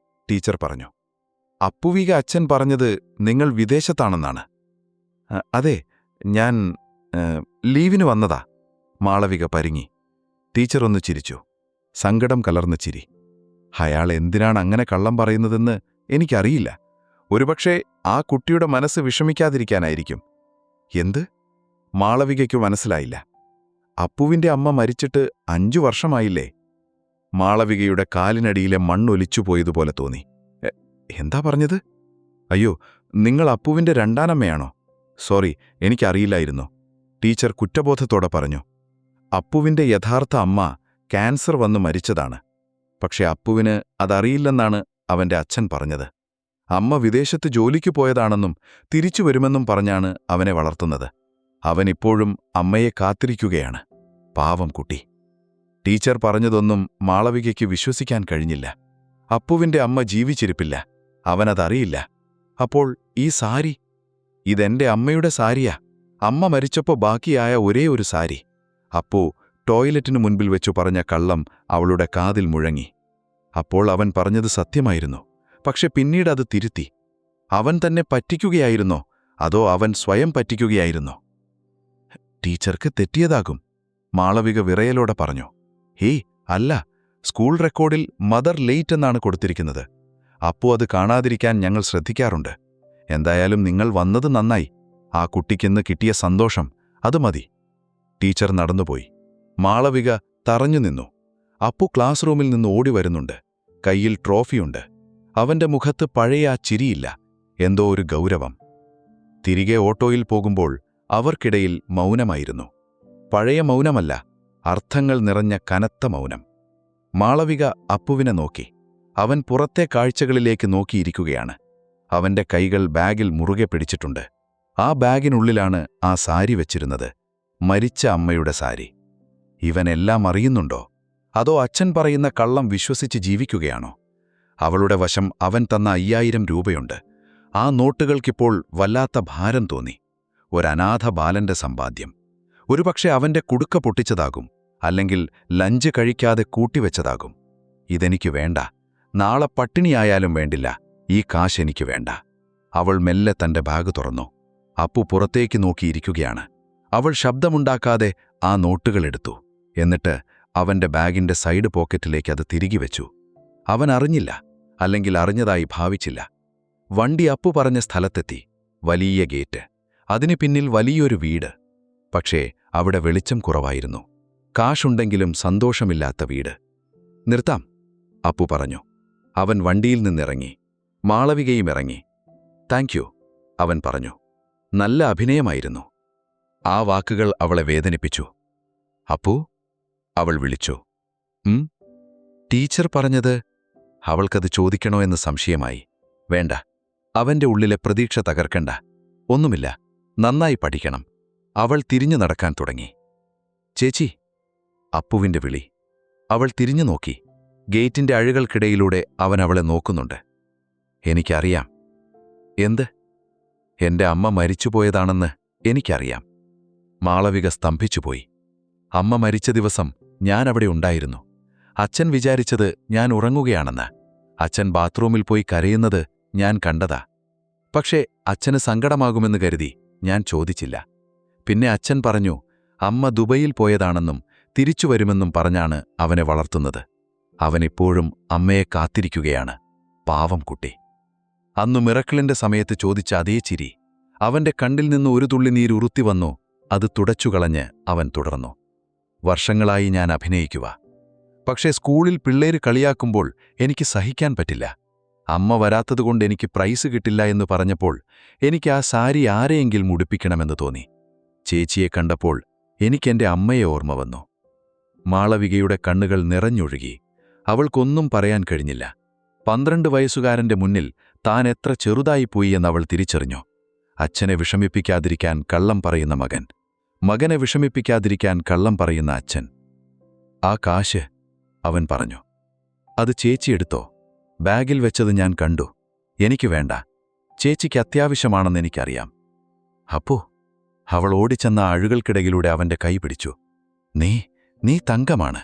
ടീച്ചർ പറഞ്ഞു. അപ്പുവിക അച്ഛൻ പറഞ്ഞത് നിങ്ങൾ വിദേശത്താണെന്നാണ്. അതെ, ഞാൻ ലീവിന് വന്നതാ. മാളവിക പരിങ്ങി. ടീച്ചർ ഒന്ന് ചിരിച്ചു. സങ്കടം കലർന്ന ചിരി. അയാൾ എന്തിനാണ് അങ്ങനെ കള്ളം പറയുന്നതെന്ന് എനിക്കറിയില്ല. ഒരുപക്ഷെ ആ കുട്ടിയുടെ മനസ്സ് വിഷമിക്കാതിരിക്കാനായിരിക്കും. എന്ത്? മാളവികയ്ക്കു മനസ്സിലായില്ല. അപ്പുവിന്റെ അമ്മ മരിച്ചിട്ട് 5 വർഷമായില്ലേ? മാളവികയുടെ കാലിനടിയിലെ മണ്ണൊലിച്ചുപോയതുപോലെ തോന്നി. എന്താ പറഞ്ഞത്? അയ്യോ, നിങ്ങൾ അപ്പുവിന്റെ രണ്ടാനമ്മയാണോ? സോറി, എനിക്കറിയില്ലായിരുന്നു, ടീച്ചർ കുറ്റബോധത്തോടെ പറഞ്ഞു. അപ്പുവിന്റെ യഥാർത്ഥ അമ്മ ക്യാൻസർ വന്ന് മരിച്ചതാണ്. പക്ഷെ അപ്പുവിന് അതറിയില്ലെന്നാണ് അവന്റെ അച്ഛൻ പറഞ്ഞത്. അമ്മ വിദേശത്ത് ജോലിക്ക് പോയതാണെന്നും തിരിച്ചു വരുമെന്നും പറഞ്ഞാണ് അവനെ വളർത്തുന്നത്. അവനിപ്പോഴും അമ്മയെ കാത്തിരിക്കുകയാണ്. പാവം കുട്ടി. ടീച്ചർ പറഞ്ഞതൊന്നും മാളവികയ്ക്ക് വിശ്വസിക്കാൻ കഴിഞ്ഞില്ല. അപ്പുവിന്റെ അമ്മ ജീവിച്ചിരിപ്പില്ല. അവനതറിയില്ല. അപ്പോൾ ഈ സാരി? ഇതെന്റെ അമ്മയുടെ സാരിയാ. അമ്മ മരിച്ചപ്പോ ബാക്കിയായ ഒരേ ഒരു സാരി. അപ്പു ടോയ്ലറ്റിനു മുൻപിൽ വെച്ചു പറഞ്ഞ കള്ളം അവളുടെ കാതിൽ മുഴങ്ങി. അപ്പോൾ അവൻ പറഞ്ഞത് സത്യമായിരുന്നു. പക്ഷെ പിന്നീടത് തിരുത്തി. അവൻ തന്നെ പറ്റിക്കുകയായിരുന്നോ, അതോ അവൻ സ്വയം പറ്റിക്കുകയായിരുന്നോ? ടീച്ചർക്ക് തെറ്റിയതാകും, മാളവിക വിറയലോടെ പറഞ്ഞു. ഹേയ്, അല്ല. സ്കൂൾ റെക്കോർഡിൽ മദർ ലേറ്റ് എന്നാണ് കൊടുത്തിരിക്കുന്നത്. അപ്പു അത് കാണാതിരിക്കാൻ ഞങ്ങൾ ശ്രദ്ധിക്കാറുണ്ട്. എന്തായാലും നിങ്ങൾ വന്നത് നന്നായി. ആ കുട്ടിക്കിന്ന് കിട്ടിയ സന്തോഷം, അത് മതി. ടീച്ചർ നടന്നുപോയി. മാളവിക തറഞ്ഞു നിന്നു. അപ്പു ക്ലാസ് റൂമിൽ നിന്ന് ഓടി വരുന്നുണ്ട്. കയ്യിൽ ട്രോഫിയുണ്ട്. അവന്റെ മുഖത്ത് പഴയ ആ ചിരിയില്ല, എന്തോ ഒരു ഗൗരവം. തിരികെ ഓട്ടോയിൽ പോകുമ്പോൾ അവർക്കിടയിൽ മൗനമായിരുന്നു. പഴയ മൗനമല്ല, അർത്ഥങ്ങൾ നിറഞ്ഞ കനത്ത മൗനം. മാളവിക അപ്പുവിനെ നോക്കി. അവൻ പുറത്തെ കാഴ്ചകളിലേക്ക് നോക്കിയിരിക്കുകയാണ്. അവന്റെ കൈകൾ ബാഗിൽ മുറുകെ പിടിച്ചിട്ടുണ്ട്. ആ ബാഗിനുള്ളിലാണ് ആ സാരി വെച്ചിരുന്നത്, മരിച്ച അമ്മയുടെ സാരി. ഇവനെല്ലാം അറിയുന്നുണ്ടോ? അതോ അച്ഛൻ പറയുന്ന കള്ളം വിശ്വസിച്ച് ജീവിക്കുകയാണോ? അവളുടെ വശം അവൻ തന്ന 5000 രൂപയുണ്ട്. ആ നോട്ടുകൾക്കിപ്പോൾ വല്ലാത്ത ഭാരം തോന്നി. ഒരനാഥ ബാലന്റെ സമ്പാദ്യം. ഒരുപക്ഷെ അവന്റെ കുടുക്ക പൊട്ടിച്ചതാകും, അല്ലെങ്കിൽ ലഞ്ച് കഴിക്കാതെ കൂട്ടിവെച്ചതാകും. ഇതെനിക്ക് വേണ്ട. നാളെ പട്ടിണിയായാലും വേണ്ടില്ല. ഈ കാശ് എനിക്ക് വേണ്ട. അവൾ മെല്ലെ തന്റെ ബാഗ് തുറന്നു. അപ്പു പുറത്തേക്ക് നോക്കിയിരിക്കുകയാണ്. അവൾ ശബ്ദമുണ്ടാക്കാതെ ആ നോട്ടുകളെടുത്തു. എന്നിട്ട് അവന്റെ ബാഗിന്റെ സൈഡ് പോക്കറ്റിലേക്ക് അത് തിരികെ വെച്ചു. അവൻ അറിഞ്ഞില്ല, അല്ലെങ്കിൽ അറിഞ്ഞതായി ഭാവിച്ചില്ല. വണ്ടി അപ്പു പറഞ്ഞ സ്ഥലത്തെത്തി. വലിയ ഗേറ്റ്. അതിനു പിന്നിൽ വലിയൊരു വീട്. പക്ഷേ അവിടെ വെളിച്ചം കുറവായിരുന്നു. കാശുണ്ടെങ്കിലും സന്തോഷമില്ലാത്ത വീട്. നിർത്താം, അപ്പു പറഞ്ഞു. അവൻ വണ്ടിയിൽ നിന്നിറങ്ങി. മാളവികയും ഇറങ്ങി. താങ്ക് യു, അവൻ പറഞ്ഞു. നല്ല അഭിനയമായിരുന്നു. ആ വാക്കുകൾ അവളെ വേദനിപ്പിച്ചു. അപ്പു, അവൾ വിളിച്ചു. ടീച്ചർ പറഞ്ഞത്? അവൾക്കത് ചോദിക്കണോ എന്ന് സംശയമായി. വേണ്ട, അവന്റെ ഉള്ളിലെ പ്രതീക്ഷ തകർക്കണ്ട. ഒന്നുമില്ല, നന്നായി പഠിക്കണം. അവൾ തിരിഞ്ഞു നടക്കാൻ തുടങ്ങി. ചേച്ചി, അപ്പുവിന്റെ വിളി. അവൾ തിരിഞ്ഞു നോക്കി. ഗേറ്റിന്റെ അഴുകൾക്കിടയിലൂടെ അവൻ അവളെ നോക്കുന്നുണ്ട്. എനിക്കറിയാം. എന്ത്? എന്റെ അമ്മ മരിച്ചുപോയതാണെന്ന് എനിക്കറിയാം. മാളവിക സ്തംഭിച്ചുപോയി. അമ്മ മരിച്ച ദിവസം ഞാൻ അവിടെ ഉണ്ടായിരുന്നു. അച്ഛൻ വിചാരിച്ചത് ഞാൻ ഉറങ്ങുകയാണെന്ന്. അച്ഛൻ ബാത്റൂമിൽ പോയി കരയുന്നത് ഞാൻ കണ്ടതാ. പക്ഷേ അച്ഛന് സങ്കടമാകുമെന്ന് കരുതി ഞാൻ ചോദിച്ചില്ല. പിന്നെ അച്ഛൻ പറഞ്ഞു, അമ്മ ദുബൈയിൽ പോയതാണെന്നും തിരിച്ചുവരുമെന്നും പറഞ്ഞാണ് അവനെ വളർത്തുന്നത്. അവനിപ്പോഴും അമ്മയെ കാത്തിരിക്കുകയാണ്. പാവം കുട്ടി. അന്നു മിറക്കിളിന്റെ സമയത്ത് ചോദിച്ച അതേ ചിരി. അവന്റെ കണ്ണിൽ നിന്ന് ഒരു തുള്ളി നീരുറുത്തി വന്നു. അത് തുടച്ചുകളഞ്ഞ് അവൻ തുടർന്നു. വർഷങ്ങളായി ഞാൻ അഭിനയിക്കുക. പക്ഷേ സ്കൂളിൽ പിള്ളേര് കളിയാക്കുമ്പോൾ എനിക്ക് സഹിക്കാൻ പറ്റില്ല. അമ്മ വരാത്തതുകൊണ്ട് എനിക്ക് പ്രൈസ് കിട്ടില്ല എന്ന് പറഞ്ഞപ്പോൾ എനിക്ക് ആ സാരി ആരെയെങ്കിലും ഉടുപ്പിക്കണമെന്ന് തോന്നി. ചേച്ചിയെ കണ്ടപ്പോൾ എനിക്കെന്റെ അമ്മയെ ഓർമ്മ വന്നു. മാളവികയുടെ കണ്ണുകൾ നിറഞ്ഞൊഴുകി. അവൾക്കൊന്നും പറയാൻ കഴിഞ്ഞില്ല. 12 വയസ്സുകാരന്റെ മുന്നിൽ താൻ എത്ര ചെറുതായിപ്പോയി എന്നവൾ തിരിച്ചറിഞ്ഞു. അച്ഛനെ വിഷമിപ്പിക്കാതിരിക്കാൻ കള്ളം പറയുന്ന മകൻ. മകനെ വിഷമിപ്പിക്കാതിരിക്കാൻ കള്ളം പറയുന്ന അച്ഛൻ. ആ കാശ്, അവൻ പറഞ്ഞു. അത് ചേച്ചി എടുത്തോ. ബാഗിൽ വെച്ചത് ഞാൻ കണ്ടു. എനിക്ക് വേണ്ട. ചേച്ചിക്ക് അത്യാവശ്യമാണെന്ന് എനിക്കറിയാം. അപ്പോ അവൾ ഓടിച്ചെന്ന അഴുകൾക്കിടയിലൂടെ അവന്റെ കൈ പിടിച്ചു. നീ തങ്കമാണ്.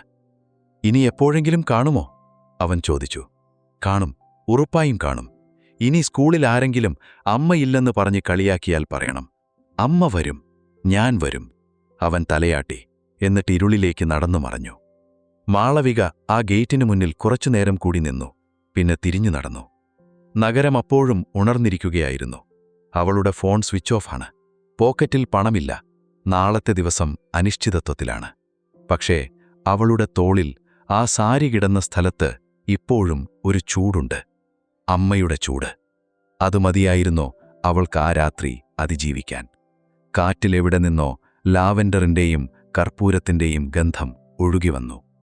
ഇനി എപ്പോഴെങ്കിലും കാണുമോ? അവൻ ചോദിച്ചു. കാണും, ഉറപ്പായും കാണും. ഇനി സ്കൂളിൽ ആരെങ്കിലും അമ്മയില്ലെന്ന് പറഞ്ഞ് കളിയാക്കിയാൽ പറയണം. അമ്മ വരും, ഞാൻ വരും. അവൻ തലയാട്ടി. എന്നിട്ട് ഇരുളിലേക്ക് നടന്നു മറഞ്ഞു. മാളവിക ആ ഗേറ്റിനു മുന്നിൽ കുറച്ചുനേരം കൂടി നിന്നു. പിന്നെ തിരിഞ്ഞു നടന്നു. നഗരം അപ്പോഴും ഉണർന്നിരിക്കുകയായിരുന്നു. അവളുടെ ഫോൺ സ്വിച്ച് ഓഫാണ്. പോക്കറ്റിൽ പണമില്ല. നാളത്തെ ദിവസം അനിശ്ചിതത്വത്തിലാണ്. പക്ഷേ അവളുടെ തോളിൽ ആ സാരി കിടന്ന സ്ഥലത്ത് ഇപ്പോഴും ഒരു ചൂടുണ്ട്. അമ്മയുടെ ചൂട്. അത് മതിയായിരുന്നോ അവൾക്ക് ആ രാത്രി അതിജീവിക്കാൻ? കാറ്റിലെവിടെ നിന്നോ ലാവെൻഡറിന്റെയും കർപ്പൂരത്തിന്റെയും ഗന്ധം ഒഴുകിവന്നു.